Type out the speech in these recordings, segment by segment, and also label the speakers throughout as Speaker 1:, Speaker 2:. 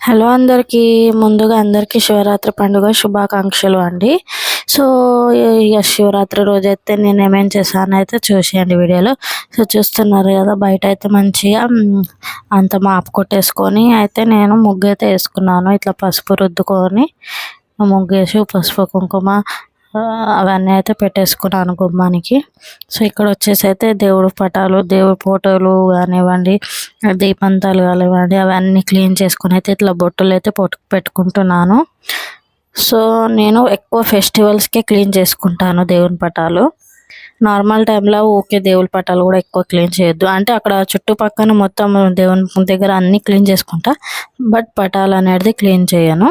Speaker 1: Hello అందరికీ ముందుగా అందరికీ శివరాత్రి పండుగ శుభాకాంక్షలు అండి. సో ఇక శివరాత్రి రోజైతే నేను ఏమేం చేశానైతే చూసేయండి వీడియోలో. సో చూస్తున్నారు కదా, బయట అయితే మంచిగా అంత మాపు కొట్టేసుకొని అయితే నేను ముగ్గు అయితే వేసుకున్నాను. ఇట్లా పసుపు రుద్దుకొని ముగ్గేసి పసుపు కుంకుమ అవన్నీ అయితే పెట్టేసుకున్నాను గుమ్మానికి. సో ఇక్కడ వచ్చేసి అయితే దేవుడు పటాలు, దేవుడి ఫోటోలు కానివ్వండి, దీపంతాలు కానివ్వండి, అవన్నీ క్లీన్ చేసుకుని అయితే ఇట్లా బొట్టులు అయితే పెట్టుకుంటున్నాను. సో నేను ఎక్కువ ఫెస్టివల్స్కే క్లీన్ చేసుకుంటాను దేవుని పటాలు. నార్మల్ టైంలో ఓకే, దేవుడి పటాలు కూడా ఎక్కువ క్లీన్ చేయొద్దు అంటే అక్కడ చుట్టుపక్కల మొత్తం దేవుని దగ్గర అన్నీ క్లీన్ చేసుకుంటా, బట్ పటాలు అనేది క్లీన్ చేయను.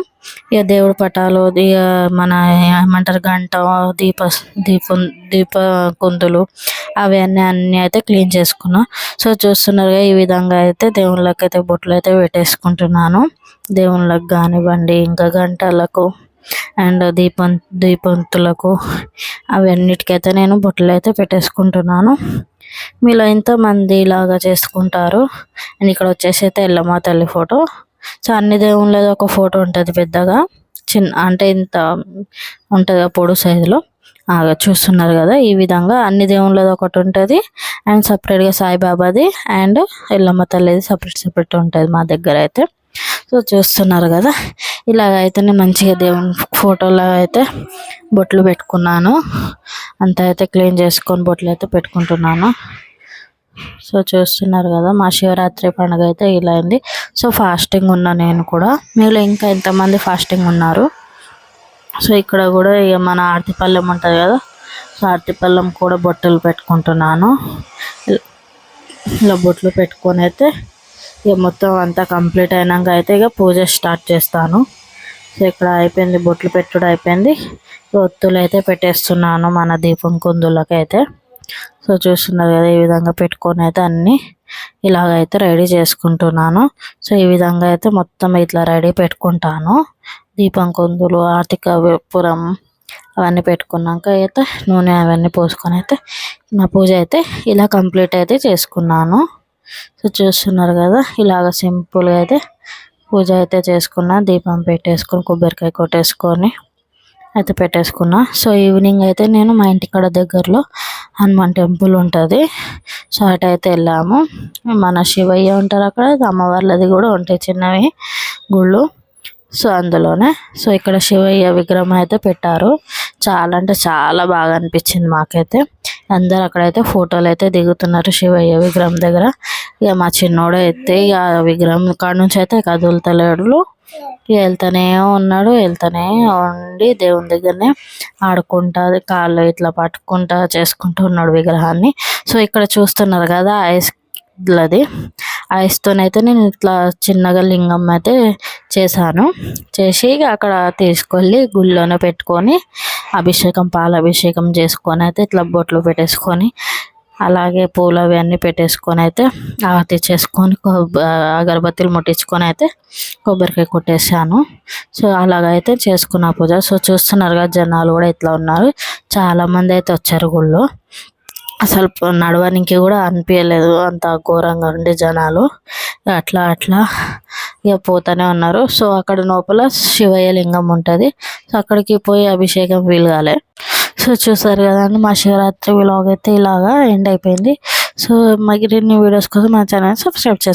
Speaker 1: ఇక దేవుడి పటాలు, ఇక మన ఏమంటారు గంట, దీప కుందులు అన్నీ అయితే క్లీన్ చేసుకున్నా. సో చూస్తున్నారుగా, ఈ విధంగా అయితే దేవుళ్ళకి అయితే బొట్లు అయితే పెట్టేసుకుంటున్నాను. దేవుళ్ళకి కానివ్వండి, ఇంకా గంటలకు అండ్ దీపంతులకు అవన్నిటికైతే నేను బొట్లు అయితే పెట్టేసుకుంటున్నాను. మీలో ఎంతమంది ఇలాగా చేసుకుంటారు? అండ్ ఇక్కడ వచ్చేసి అయితే ఎల్లమ్మ తల్లి ఫోటో. సో అన్ని దేవుళ్ళది ఒక ఫోటో ఉంటుంది పెద్దగా, చిన్న అంటే ఇంత ఉంటుంది పొడు సైజులో. చూస్తున్నారు కదా, ఈ విధంగా అన్ని దేవుళ్ళది ఒకటి ఉంటుంది అండ్ సపరేట్గా సాయిబాబాది అండ్ ఎల్లమ్మ తల్లిది సపరేట్ ఉంటుంది మా దగ్గర అయితే. సో చూస్తున్నారు కదా, ఇలాగైతే నేను మంచిగా దేవుని ఫోటోలో అయితే బొట్లు పెట్టుకున్నాను. అంతా అయితే క్లీన్ చేసుకొని బొట్లు అయితే పెట్టుకుంటున్నాను. సో చూస్తున్నారు కదా, మా శివరాత్రి పండుగ అయితే ఇలా అయింది. సో ఫాస్టింగ్ ఉన్నా నేను కూడా. మీరు ఇంకా ఎంతమంది ఫాస్టింగ్ ఉన్నారు? సో ఇక్కడ కూడా ఇక మన ఆర్తిపల్లెం ఉంటుంది కదా, సో ఆర్తిపల్లెం కూడా బొట్టలు పెట్టుకుంటున్నాను. ఇలా బొట్లు పెట్టుకొని అయితే ఇక మొత్తం అంతా కంప్లీట్ అయినాక అయితే ఇక పూజ స్టార్ట్ చేస్తాను. సో ఇక్కడ అయిపోయింది, బొట్లు పెట్టుడు అయిపోయింది. ఒత్తులు అయితే పెట్టేస్తున్నాను మన దీపం కుందులకైతే. సో చూస్తున్నారు కదా, ఈ విధంగా పెట్టుకొని అయితే అన్నీ ఇలాగైతే రెడీ చేసుకుంటున్నాను. సో ఈ విధంగా అయితే మొత్తం ఇట్లా రెడీ పెట్టుకుంటాను. దీపం కుందులు, ఆర్తికపురం అవన్నీ పెట్టుకున్నాక అయితే నూనె అవన్నీ పోసుకొని అయితే నా పూజ అయితే ఇలా కంప్లీట్ అయితే చేసుకున్నాను. సో చూస్తున్నారు కదా, ఇలాగ సింపుల్గా అయితే పూజ అయితే చేసుకున్నా. దీపం పెట్టేసుకొని కొబ్బరికాయ కొట్టేసుకొని అయితే పెట్టేసుకున్నా. సో ఈవినింగ్ అయితే నేను మా ఇంటికాడ దగ్గరలో హనుమాన్ టెంపుల్ ఉంటుంది. సో అటు అయితే వెళ్ళాము. మన శివయ్య ఉంటారు అక్కడ, అమ్మవార్లది కూడా ఉంటాయి చిన్నవి గుళ్ళు. సో అందులోనే సో ఇక్కడ శివయ్య విగ్రహం అయితే పెట్టారు. చాలా అంటే చాలా బాగా అనిపించింది మాకైతే. అందరు అక్కడైతే ఫోటోలు అయితే దిగుతున్నారు శివయ్య విగ్రహం దగ్గర. ఇక మా చిన్నోడు అయితే ఇక విగ్రహం కాడ నుంచి అయితే కదులుతలేడు. ఇక వెళ్తానే ఉండి దేవుని దగ్గరనే ఆడుకుంటా కాళ్ళు ఇట్లా పట్టుకుంటా చేసుకుంటూ ఉన్నాడు విగ్రహాన్ని. సో ఇక్కడ చూస్తున్నారు కదా, ఐస్తోనైతే నేను ఇట్లా చిన్నగా లింగం అయితే చేశాను. చేసి అక్కడ తీసుకెళ్ళి గుళ్ళోనే పెట్టుకొని పాలాభిషేకం చేసుకొని అయితే ఇట్లా బొట్లు పెట్టేసుకొని, అలాగే పూలు అవన్నీ పెట్టేసుకొని అయితే ఆరతి చేసుకొని అగరబత్తులు ముట్టించుకొని అయితే కొబ్బరికాయ కొట్టేసాను. సో అలాగైతే చేసుకున్న పూజ. సో చూస్తున్నారు కదా, జనాలు కూడా ఇట్లా ఉన్నారు. చాలామంది అయితే వచ్చారు గుళ్ళో. అసలు నడవడానికి కూడా అనిపించలేదు, అంత ఘోరంగా ఉండే జనాలు. అట్లా ఇక పోతూనే ఉన్నారు. సో అక్కడ లోపల శివయ్య లింగం ఉంటుంది. సో అక్కడికి పోయి అభిషేకం వీలు కాలే. సో చూసారు కదండి, మా శివరాత్రి వ్లాగ్ అయితే ఇలాగా ఎండ్ అయిపోయింది. సో మరిన్ని వీడియోస్ కోసం మా ఛానల్ సబ్స్క్రైబ్ చేసుకోండి.